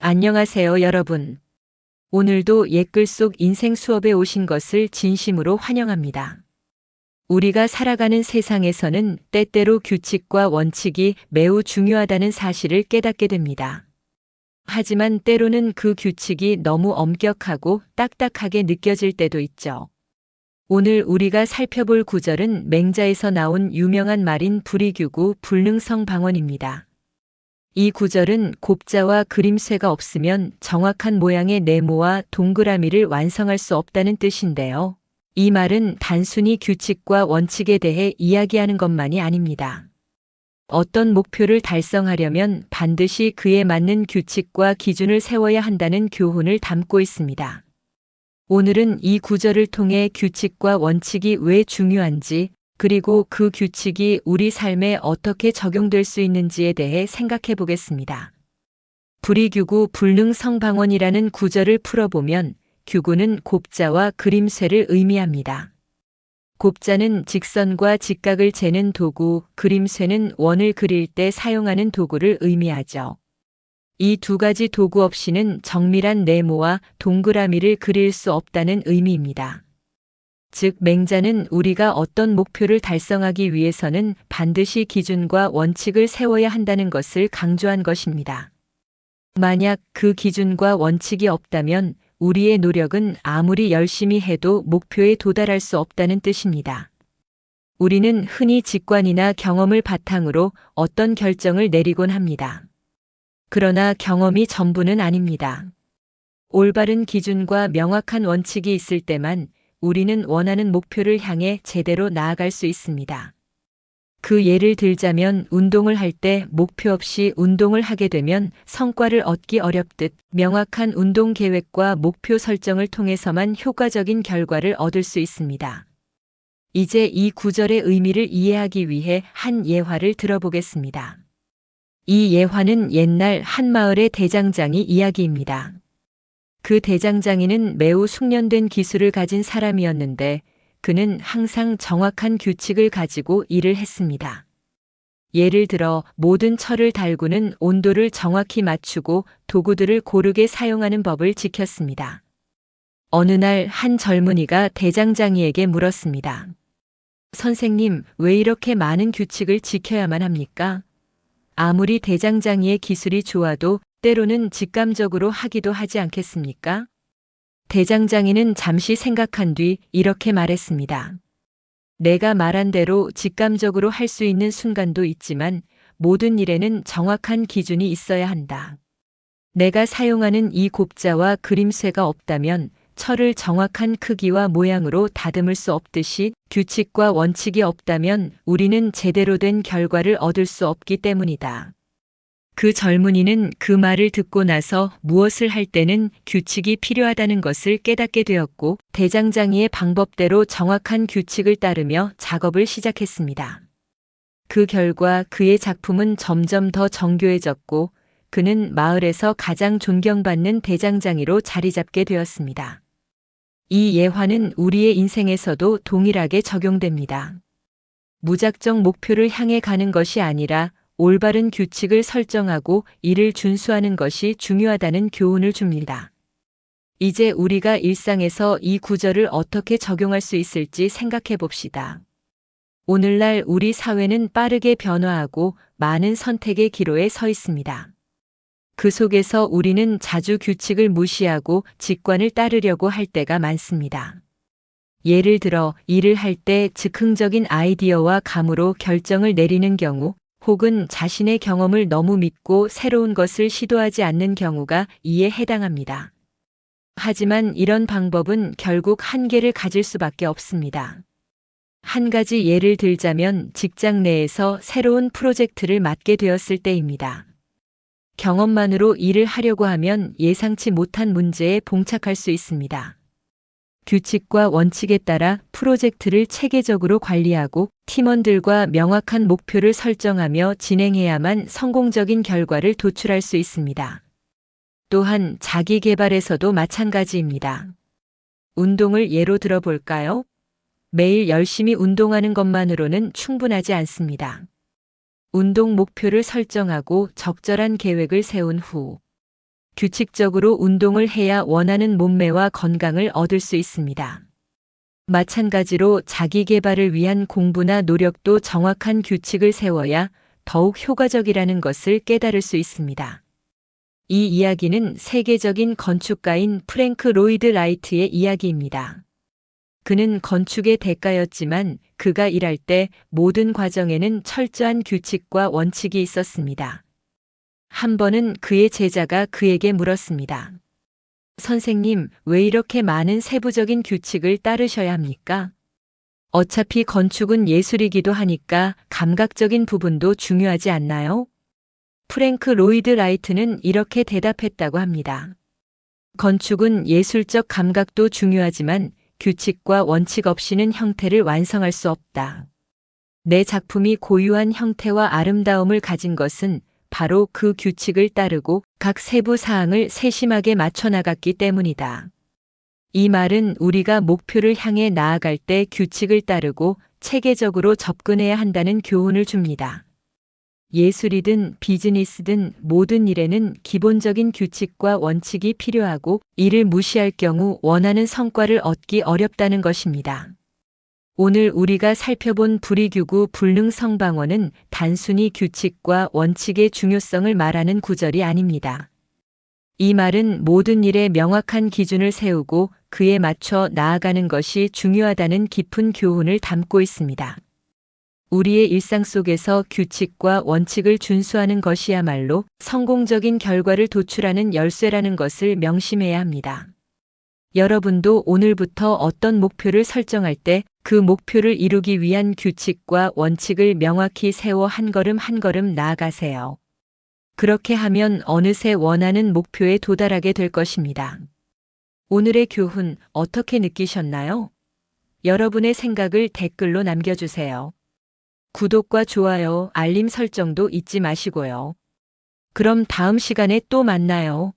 안녕하세요, 여러분. 오늘도 옛글 속 인생 수업에 오신 것을 진심으로 환영합니다. 우리가 살아가는 세상에서는 때때로 규칙과 원칙이 매우 중요하다는 사실을 깨닫게 됩니다. 하지만 때로는 그 규칙이 너무 엄격하고 딱딱하게 느껴질 때도 있죠. 오늘 우리가 살펴볼 구절은 맹자에서 나온 유명한 말인 불이규구 불능성방언입니다. 이 구절은 곱자와 그림쇠가 없으면 정확한 모양의 네모와 동그라미를 완성할 수 없다는 뜻인데요. 이 말은 단순히 규칙과 원칙에 대해 이야기하는 것만이 아닙니다. 어떤 목표를 달성하려면 반드시 그에 맞는 규칙과 기준을 세워야 한다는 교훈을 담고 있습니다. 오늘은 이 구절을 통해 규칙과 원칙이 왜 중요한지, 그리고 그 규칙이 우리 삶에 어떻게 적용될 수 있는지에 대해 생각해 보겠습니다. 불이규구 불능성방언이라는 구절을 풀어보면 규구는 곱자와 그림쇠를 의미합니다. 곱자는 직선과 직각을 재는 도구, 그림쇠는 원을 그릴 때 사용하는 도구를 의미하죠. 이 두 가지 도구 없이는 정밀한 네모와 동그라미를 그릴 수 없다는 의미입니다. 즉, 맹자는 우리가 어떤 목표를 달성하기 위해서는 반드시 기준과 원칙을 세워야 한다는 것을 강조한 것입니다. 만약 그 기준과 원칙이 없다면 우리의 노력은 아무리 열심히 해도 목표에 도달할 수 없다는 뜻입니다. 우리는 흔히 직관이나 경험을 바탕으로 어떤 결정을 내리곤 합니다. 그러나 경험이 전부는 아닙니다. 올바른 기준과 명확한 원칙이 있을 때만 우리는 원하는 목표를 향해 제대로 나아갈 수 있습니다. 그 예를 들자면 운동을 할 때 목표 없이 운동을 하게 되면 성과를 얻기 어렵듯 명확한 운동 계획과 목표 설정을 통해서만 효과적인 결과를 얻을 수 있습니다. 이제 이 구절의 의미를 이해하기 위해 한 예화를 들어보겠습니다. 이 예화는 옛날 한 마을의 대장장이 이야기입니다. 그 대장장이는 매우 숙련된 기술을 가진 사람이었는데 그는 항상 정확한 규칙을 가지고 일을 했습니다. 예를 들어 모든 철을 달구는 온도를 정확히 맞추고 도구들을 고르게 사용하는 법을 지켰습니다. 어느 날 한 젊은이가 대장장이에게 물었습니다. 선생님, 왜 이렇게 많은 규칙을 지켜야만 합니까? 아무리 대장장이의 기술이 좋아도 때로는 직감적으로 하기도 하지 않겠습니까? 대장장이는 잠시 생각한 뒤 이렇게 말했습니다. 내가 말한 대로 직감적으로 할 수 있는 순간도 있지만 모든 일에는 정확한 기준이 있어야 한다. 내가 사용하는 이 곱자와 그림쇠가 없다면 철을 정확한 크기와 모양으로 다듬을 수 없듯이 규칙과 원칙이 없다면 우리는 제대로 된 결과를 얻을 수 없기 때문이다. 그 젊은이는 그 말을 듣고 나서 무엇을 할 때는 규칙이 필요하다는 것을 깨닫게 되었고 대장장이의 방법대로 정확한 규칙을 따르며 작업을 시작했습니다. 그 결과 그의 작품은 점점 더 정교해졌고 그는 마을에서 가장 존경받는 대장장이로 자리 잡게 되었습니다. 이 예화는 우리의 인생에서도 동일하게 적용됩니다. 무작정 목표를 향해 가는 것이 아니라 올바른 규칙을 설정하고 이를 준수하는 것이 중요하다는 교훈을 줍니다. 이제 우리가 일상에서 이 구절을 어떻게 적용할 수 있을지 생각해 봅시다. 오늘날 우리 사회는 빠르게 변화하고 많은 선택의 기로에 서 있습니다. 그 속에서 우리는 자주 규칙을 무시하고 직관을 따르려고 할 때가 많습니다. 예를 들어 일을 할 때 즉흥적인 아이디어와 감으로 결정을 내리는 경우, 혹은 자신의 경험을 너무 믿고 새로운 것을 시도하지 않는 경우가 이에 해당합니다. 하지만 이런 방법은 결국 한계를 가질 수밖에 없습니다. 한 가지 예를 들자면 직장 내에서 새로운 프로젝트를 맡게 되었을 때입니다. 경험만으로 일을 하려고 하면 예상치 못한 문제에 봉착할 수 있습니다. 규칙과 원칙에 따라 프로젝트를 체계적으로 관리하고 팀원들과 명확한 목표를 설정하며 진행해야만 성공적인 결과를 도출할 수 있습니다. 또한 자기 개발에서도 마찬가지입니다. 운동을 예로 들어볼까요? 매일 열심히 운동하는 것만으로는 충분하지 않습니다. 운동 목표를 설정하고 적절한 계획을 세운 후 규칙적으로 운동을 해야 원하는 몸매와 건강을 얻을 수 있습니다. 마찬가지로 자기 개발을 위한 공부나 노력도 정확한 규칙을 세워야 더욱 효과적이라는 것을 깨달을 수 있습니다. 이 이야기는 세계적인 건축가인 프랭크 로이드 라이트의 이야기입니다. 그는 건축의 대가였지만 그가 일할 때 모든 과정에는 철저한 규칙과 원칙이 있었습니다. 한 번은 그의 제자가 그에게 물었습니다. 선생님, 왜 이렇게 많은 세부적인 규칙을 따르셔야 합니까? 어차피 건축은 예술이기도 하니까 감각적인 부분도 중요하지 않나요? 프랭크 로이드 라이트는 이렇게 대답했다고 합니다. 건축은 예술적 감각도 중요하지만 규칙과 원칙 없이는 형태를 완성할 수 없다. 내 작품이 고유한 형태와 아름다움을 가진 것은 바로 그 규칙을 따르고 각 세부 사항을 세심하게 맞춰 나갔기 때문이다. 이 말은 우리가 목표를 향해 나아갈 때 규칙을 따르고 체계적으로 접근해야 한다는 교훈을 줍니다. 예술이든 비즈니스든 모든 일에는 기본적인 규칙과 원칙이 필요하고 이를 무시할 경우 원하는 성과를 얻기 어렵다는 것입니다. 오늘 우리가 살펴본 불이규구 불능성방언은 단순히 규칙과 원칙의 중요성을 말하는 구절이 아닙니다. 이 말은 모든 일에 명확한 기준을 세우고 그에 맞춰 나아가는 것이 중요하다는 깊은 교훈을 담고 있습니다. 우리의 일상 속에서 규칙과 원칙을 준수하는 것이야말로 성공적인 결과를 도출하는 열쇠라는 것을 명심해야 합니다. 여러분도 오늘부터 어떤 목표를 설정할 때 그 목표를 이루기 위한 규칙과 원칙을 명확히 세워 한 걸음 한 걸음 나아가세요. 그렇게 하면 어느새 원하는 목표에 도달하게 될 것입니다. 오늘의 교훈 어떻게 느끼셨나요? 여러분의 생각을 댓글로 남겨주세요. 구독과 좋아요, 알림 설정도 잊지 마시고요. 그럼 다음 시간에 또 만나요.